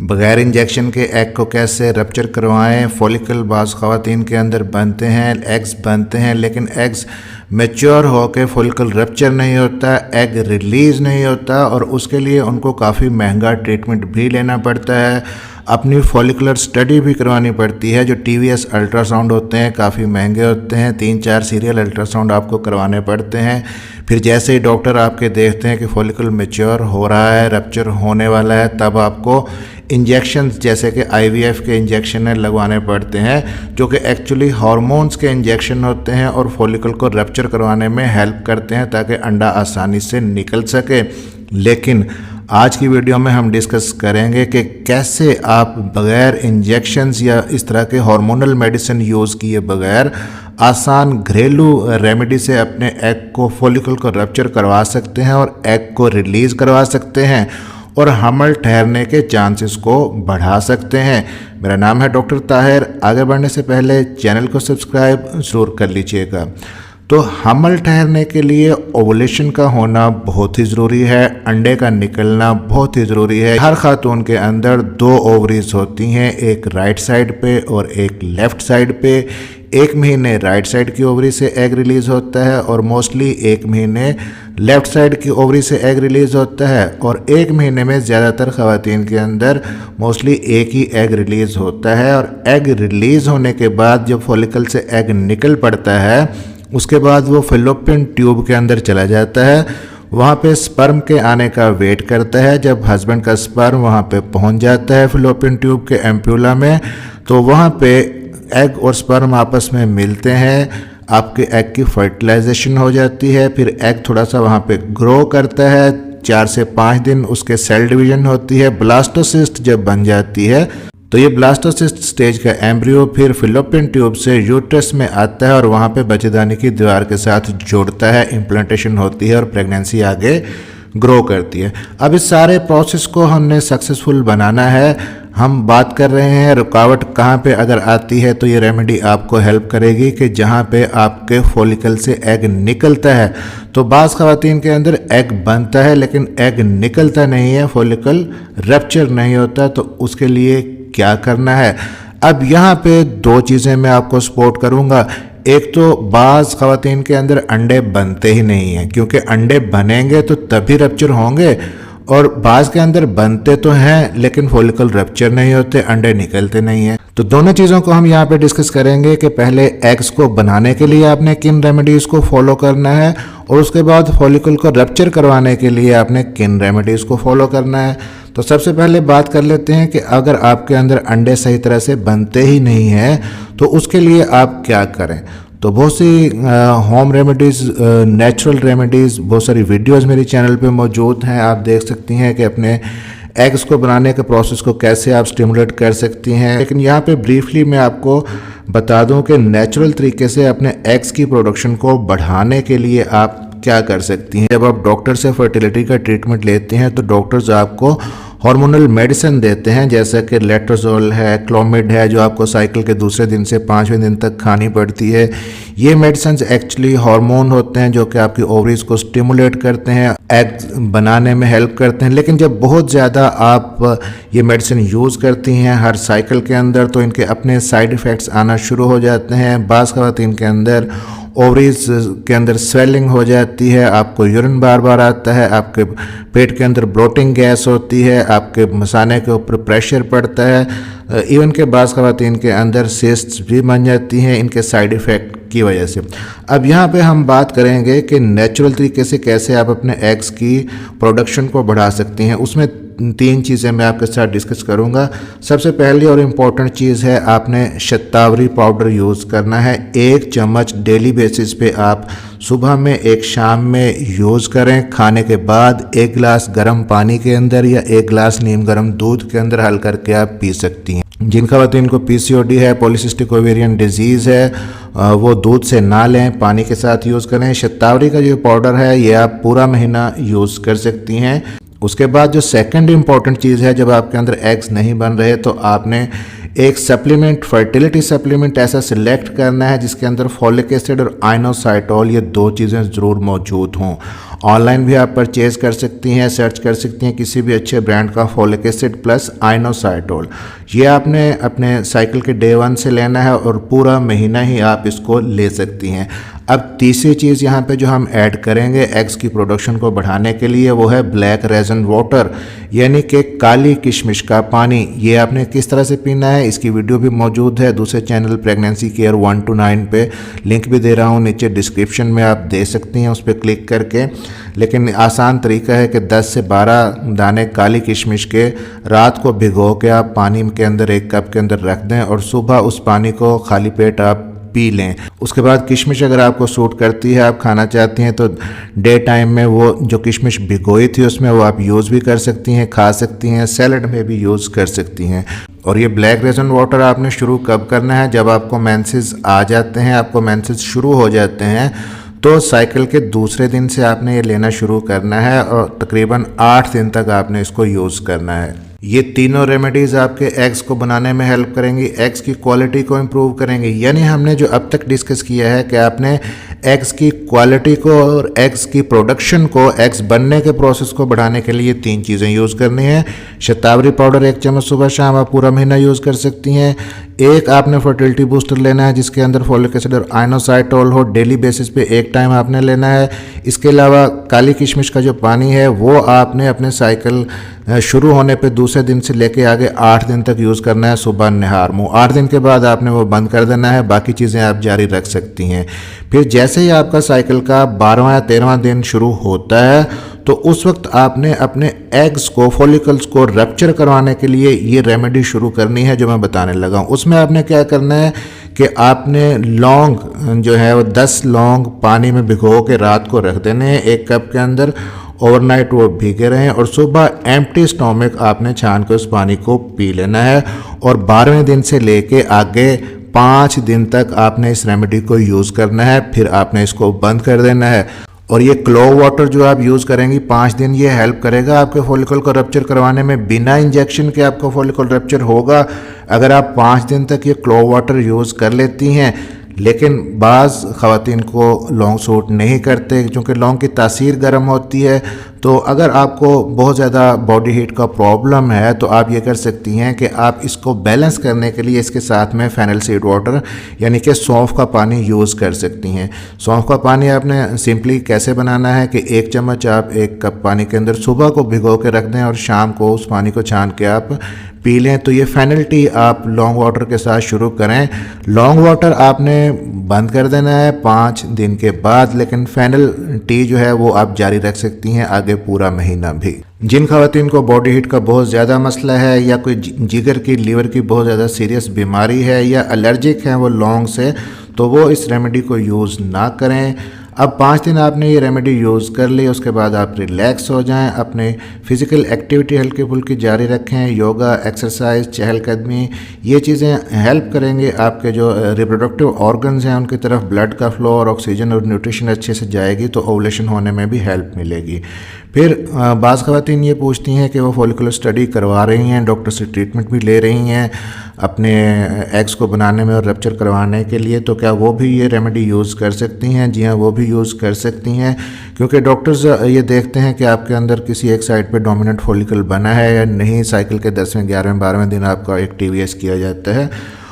बग़ैर इंजेक्शन के एग को कैसे रप्चर करवाएं। फॉलिकल बाज़ ख़वातीन के अंदर बनते हैं, एग्स बनते हैं, लेकिन एग्स मैच्योर होकर फॉलिकल रप्चर नहीं होता, एग रिलीज़ नहीं होता और उसके लिए उनको काफ़ी महंगा ट्रीटमेंट भी लेना पड़ता है। अपनी फॉलिकुलर स्टडी भी करवानी पड़ती है। जो TVS अल्ट्रासाउंड होते हैं काफ़ी महंगे होते हैं, 3-4 सीरियल अल्ट्रासाउंड आपको करवाने पड़ते हैं। फिर जैसे ही डॉक्टर आपके देखते हैं कि फॉलिकल मैच्योर हो रहा है, रप्चर होने वाला है, तब आपको इंजेक्शन जैसे कि IVF के इंजेक्शन लगवाने पड़ते हैं, जो कि एक्चुअली हार्मोन्स के इंजेक्शन होते हैं और फॉलिकल को रप्चर करवाने में हेल्प करते हैं ताकि अंडा आसानी से निकल सके। लेकिन आज की वीडियो में हम डिस्कस करेंगे कि कैसे आप बग़ैर इंजेक्शंस या इस तरह के हार्मोनल मेडिसिन यूज़ किए बगैर आसान घरेलू रेमेडी से अपने एग को फॉलिकल को रप्चर करवा सकते हैं और एग को रिलीज़ करवा सकते हैं और हमल ठहरने के चांसेस को बढ़ा सकते हैं। मेरा नाम है डॉक्टर ताहिर। आगे बढ़ने से पहले चैनल को सब्सक्राइब ज़रूर कर लीजिएगा। तो हमल ठहरने के लिए ओवुलेशन का होना बहुत ही ज़रूरी है, अंडे का निकलना बहुत ही ज़रूरी है। हर खातून के अंदर 2 ओवरीज होती हैं, एक राइट साइड पे और एक लेफ़्ट साइड पे। 1 महीने राइट साइड की ओवरी से एग रिलीज़ होता है और मोस्टली 1 महीने लेफ़्ट साइड की ओवरी से एग रिलीज़ होता है और 1 महीने में ज़्यादातर ख़वातीन के अंदर मोस्टली एक ही एग रिलीज़ होता है। और एग रिलीज़ होने के बाद जब फॉलिकल से एग निकल पड़ता है उसके बाद वो फेलोपियन ट्यूब के अंदर चला जाता है, वहाँ पे स्पर्म के आने का वेट करता है। जब हस्बैंड का स्पर्म वहाँ पे पहुँच जाता है फेलोपियन ट्यूब के एम्प्यूला में, तो वहाँ पे एग और स्पर्म आपस में मिलते हैं, आपके एग की फर्टिलाइजेशन हो जाती है। फिर एग थोड़ा सा वहाँ पे ग्रो करता है, 4 से 5 दिन उसके सेल डिवीजन होती है। ब्लास्टोसिस्ट जब बन जाती है तो ये ब्लास्टोसिस्ट स्टेज का एम्ब्रियो फिर फिलोपियन ट्यूब से यूट्रस में आता है और वहाँ पे बच्चेदानी की दीवार के साथ जुड़ता है, इम्प्लांटेशन होती है और प्रेगनेंसी आगे ग्रो करती है। अब इस सारे प्रोसेस को हमने सक्सेसफुल बनाना है। हम बात कर रहे हैं रुकावट कहाँ पे अगर आती है, तो ये रेमेडी आपको हेल्प करेगी कि जहाँ पे आपके फॉलिकल से एग निकलता है। तो बाज़ ख़वातीन के अंदर एग बनता है लेकिन एग निकलता नहीं है, फॉलिकल रप्चर नहीं होता, तो उसके लिए क्या करना है। अब यहाँ पे 2 चीज़ें मैं आपको सपोर्ट करूँगा। एक तो बाज़ ख़वातीन के अंदर अंडे बनते ही नहीं हैं, क्योंकि अंडे बनेंगे तो तभी रप्चर होंगे, और बाज़ के अंदर बनते तो हैं लेकिन फॉलिकल रप्चर नहीं होते, अंडे निकलते नहीं हैं। तो दोनों चीज़ों को हम यहाँ पे डिस्कस करेंगे कि पहले एग्स को बनाने के लिए आपने किन रेमेडीज़ को फॉलो करना है और उसके बाद फॉलिकल को रप्चर करवाने के लिए आपने किन रेमेडीज़ को फॉलो करना है। तो सबसे पहले बात कर लेते हैं कि अगर आपके अंदर अंडे सही तरह से बनते ही नहीं हैं तो उसके लिए आप क्या करें। तो बहुत सी होम रेमेडीज़, नेचुरल रेमेडीज़, बहुत सारी वीडियोस मेरे चैनल पे मौजूद हैं। आप देख सकती हैं कि अपने एग्स को बनाने के प्रोसेस को कैसे आप स्टिमुलेट कर सकती हैं। लेकिन यहाँ पे ब्रीफली मैं आपको बता दूं कि नेचुरल तरीके से अपने एग्स की प्रोडक्शन को बढ़ाने के लिए आप क्या कर सकती हैं। जब आप डॉक्टर से फर्टिलिटी का ट्रीटमेंट लेते हैं तो डॉक्टर्स आपको हार्मोनल मेडिसिन देते हैं, जैसे कि लेट्रोजोल है, क्लोमिड है, जो आपको साइकिल के दूसरे दिन से 5वें दिन तक खानी पड़ती है। ये मेडिसिन एक्चुअली हार्मोन होते हैं जो कि आपकी ओवरीज को स्टिमुलेट करते हैं, एग बनाने में हेल्प करते हैं। लेकिन जब बहुत ज़्यादा आप ये मेडिसिन यूज़ करती हैं हर साइकिल के अंदर, तो इनके अपने साइड इफ़ेक्ट्स आना शुरू हो जाते हैं। बाज़ ख़वातीन के अंदर ओवरीज के अंदर स्वेलिंग हो जाती है, आपको यूरिन बार बार आता है, आपके पेट के अंदर ब्लोटिंग गैस होती है, आपके मसाने के ऊपर प्रेशर पड़ता है। इवन के बाज़ ख़वातीन के अंदर सिस्ट्स भी बन जाती हैं इनके साइड इफ़ेक्ट की वजह से। अब यहाँ पे हम बात करेंगे कि नेचुरल तरीके से कैसे आप अपने एग्स की प्रोडक्शन को बढ़ा सकती हैं। उसमें 3 चीज़ें मैं आपके साथ डिस्कस करूँगा। सबसे पहली और इम्पॉर्टेंट चीज़ है, आपने शतावरी पाउडर यूज़ करना है। 1 चम्मच डेली बेसिस पे आप सुबह में, एक शाम में यूज़ करें। खाने के बाद 1 गिलास गर्म पानी के अंदर या 1 गिलास नीम गर्म दूध के अंदर हल करके आप पी सकती हैं। जिन ख़वातीन को PCOD है, पॉलीसिस्टिक ओवेरियन डिजीज़ है, वो दूध से ना लें, पानी के साथ यूज़ करें। शतावरी का जो पाउडर है ये आप पूरा महीना यूज़ कर सकती हैं। उसके बाद जो सेकंड इम्पॉर्टेंट चीज़ है, जब आपके अंदर एग्स नहीं बन रहे तो आपने एक सप्लीमेंट, फर्टिलिटी सप्लीमेंट ऐसा सिलेक्ट करना है जिसके अंदर फॉलिक एसिड और आइनोसाइटोल, ये 2 चीज़ें ज़रूर मौजूद हों। ऑनलाइन भी आप परचेज कर सकती हैं, सर्च कर सकती हैं किसी भी अच्छे ब्रांड का फॉलिक एसिड प्लस आइनोसाइटोल। ये आपने अपने साइकिल के डे 1 से लेना है और पूरा महीना ही आप इसको ले सकती हैं। अब तीसरी चीज़ यहाँ पे जो हम ऐड करेंगे एग्स की प्रोडक्शन को बढ़ाने के लिए वो है ब्लैक रेजन वाटर, यानी कि काली किशमिश का पानी। ये आपने किस तरह से पीना है इसकी वीडियो भी मौजूद है दूसरे चैनल प्रेगनेंसी केयर 1 to 9 पे, लिंक भी दे रहा हूँ नीचे डिस्क्रिप्शन में, आप दे सकती हैं उस पर क्लिक करके। लेकिन आसान तरीका है कि 10 से 12 दाने काली किशमिश के रात को भिगो के आप पानी के अंदर 1 कप के अंदर रख दें और सुबह उस पानी को खाली पेट आप पी लें। उसके बाद किशमिश अगर आपको सूट करती है, आप खाना चाहती हैं, तो डे टाइम में वो जो किशमिश भिगोई थी उसमें वो आप यूज़ भी कर सकती हैं, खा सकती हैं, सैलड में भी यूज़ कर सकती हैं। और ये ब्लैक रेजन वाटर आपने शुरू कब करना है, जब आपको मेंसेस आ जाते हैं, आपको मेंसेस शुरू हो जाते हैं तो साइकिल के दूसरे दिन से आपने ये लेना शुरू करना है और तकरीबन 8 दिन तक आपने इसको यूज़ करना है। ये तीनों रेमेडीज़ आपके एग्स को बनाने में हेल्प करेंगी, एग्स की क्वालिटी को इम्प्रूव करेंगी। यानी हमने जो अब तक डिस्कस किया है कि आपने एग्स की क्वालिटी को और एग्स की प्रोडक्शन को, एग्स बनने के प्रोसेस को बढ़ाने के लिए 3 चीज़ें यूज़ करनी है। शतावरी पाउडर 1 चम्मच सुबह शाम आप पूरा महीना यूज़ कर सकती हैं। एक आपने फर्टिलिटी बूस्टर लेना है जिसके अंदर फॉलिक एसिड और आइनोसाइटोल हो, डेली बेसिस पे 1 टाइम आपने लेना है। इसके अलावा काली किशमिश का जो पानी है वो आपने अपने साइकिल शुरू होने पे दूसरे दिन से लेके आगे 8 दिन तक यूज़ करना है, सुबह निहार मुँह। 8 दिन के बाद आपने वो बंद कर देना है, बाकी चीज़ें आप जारी रख सकती हैं। फिर जैसे ही आपका साइकिल का 12वां या 13वां दिन शुरू होता है तो उस वक्त आपने अपने एग्स को, फॉलिकल्स को रप्चर करवाने के लिए ये रेमेडी शुरू करनी है जो मैं बताने लगा हूँ। उसमें आपने क्या करना है कि आपने लौंग जो है वो 10 लौंग पानी में भिगो के रात को रख देने हैं 1 कप के अंदर, ओवरनाइट वो भीगे रहें और सुबह एम्प्टी स्टोमक आपने छान के उस पानी को पी लेना है। और 12वें दिन से लेके आगे 5 दिन तक आपने इस रेमेडी को यूज़ करना है, फिर आपने इसको बंद कर देना है। और ये क्लोव वाटर जो आप यूज़ करेंगी 5 दिन, ये हेल्प करेगा आपके फॉलिकल को रप्चर करवाने में। बिना इंजेक्शन के आपका फॉलिकल रप्चर होगा अगर आप 5 दिन तक ये क्लोव वाटर यूज़ कर लेती हैं। लेकिन बाज़ ख़वातीन को लौंग सूट नहीं करते क्योंकि लौंग की तासीर गर्म होती है। तो अगर आपको बहुत ज़्यादा बॉडी हीट का प्रॉब्लम है तो आप ये कर सकती हैं कि आप इसको बैलेंस करने के लिए इसके साथ में फेनल सीड वाटर यानी कि सौंफ का पानी यूज़ कर सकती हैं। सौंफ का पानी आपने सिंपली कैसे बनाना है कि 1 चम्मच आप 1 कप पानी के अंदर सुबह को भिगो के रख दें और शाम को उस पानी को छान के आप पी लें। तो ये फेनल टी आप लॉन्ग वाटर के साथ शुरू करें। लॉन्ग वाटर आपने बंद कर देना है 5 दिन के बाद, लेकिन फेनल टी जो है वो आप जारी रख सकती हैं आगे पूरा महीना भी। जिन खवातीन को बॉडी हीट का बहुत ज़्यादा मसला है या कोई जिगर की, लीवर की बहुत ज़्यादा सीरियस बीमारी है या एलर्जिक है वो लौंग से, तो वो इस रेमेडी को यूज़ ना करें। अब 5 दिन आपने ये रेमेडी यूज़ कर ली, उसके बाद आप रिलैक्स हो जाएं, अपने फिज़िकल एक्टिविटी हल्की फुल्की जारी रखें, योगा, एक्सरसाइज, चहलकदमी, ये चीज़ें हेल्प करेंगे आपके जो रिप्रोडक्टिव ऑर्गन्स हैं उनकी तरफ ब्लड का फ्लो और ऑक्सीजन और न्यूट्रिशन अच्छे से जाएगी तो ओवुलेशन होने में भी हेल्प मिलेगी। फिर बाज़ ख़वातीन ये पूछती हैं कि वो फॉलिकुलर स्टडी करवा रही हैं, डॉक्टर से ट्रीटमेंट भी ले रही हैं अपने एग्स को बनाने में और रप्चर करवाने के लिए, तो क्या वो भी ये रेमेडी यूज़ कर सकती हैं? जी हाँ, वो भी यूज़ कर सकती हैं, क्योंकि डॉक्टर्स ये देखते हैं कि आपके अंदर किसी एक साइड पे डोमिनेंट फॉलिकल बना है या नहीं। साइकिल के 10वें, 11वें, 12वें दिन आपका एक TVS किया जाता है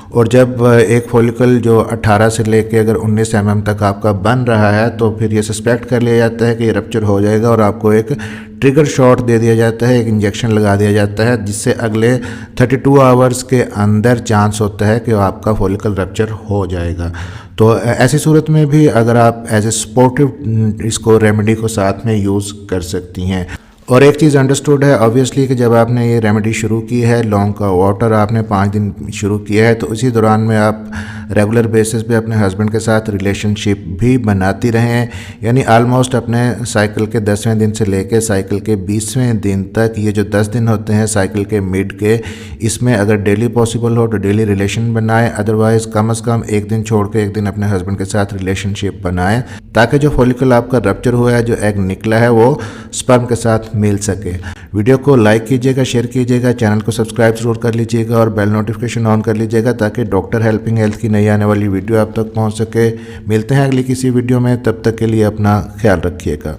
और जब एक फॉलिकल जो 18 से लेके अगर 19 mm तक आपका बन रहा है तो फिर ये सस्पेक्ट कर लिया जाता है कि ये रप्चर हो जाएगा और आपको एक ट्रिगर शॉट दे दिया जाता है, एक इंजेक्शन लगा दिया जाता है जिससे अगले 32 आवर्स के अंदर चांस होता है कि आपका फॉलिकल रप्चर हो जाएगा। तो ऐसी सूरत में भी अगर आप एज ए सपोर्टिव इसको रेमेडी को साथ में यूज़ कर सकती हैं। और एक चीज़ अंडरस्टूड है ऑब्वियसली कि जब आपने ये रेमेडी शुरू की है, लौंग का वाटर आपने 5 दिन शुरू किया है, तो इसी दौरान में आप रेगुलर बेसिस पे अपने हस्बैंड के साथ रिलेशनशिप भी बनाती रहें। यानी आलमोस्ट अपने साइकिल के 10वें दिन से लेके साइकिल के 20वें दिन तक, ये जो 10 दिन होते हैं साइकिल के मिड के, इसमें अगर डेली पॉसिबल हो तो डेली रिलेशन बनाएं, अदरवाइज़ कम से कम एक दिन छोड़ के एक दिन अपने हस्बैंड के साथ रिलेशनशिप बनाएं ताकि जो फॉलिकल आपका रप्चर हुआ है, जो एग निकला है, वो स्पर्म के साथ मिल सके। वीडियो को लाइक कीजिएगा, शेयर कीजिएगा, चैनल को सब्सक्राइब जरूर कर लीजिएगा और बेल नोटिफिकेशन ऑन कर लीजिएगा ताकि डॉक्टर हेल्पिंग हेल्थ की नई आने वाली वीडियो आप तक पहुंच सके। मिलते हैं अगली किसी वीडियो में, तब तक के लिए अपना ख्याल रखिएगा।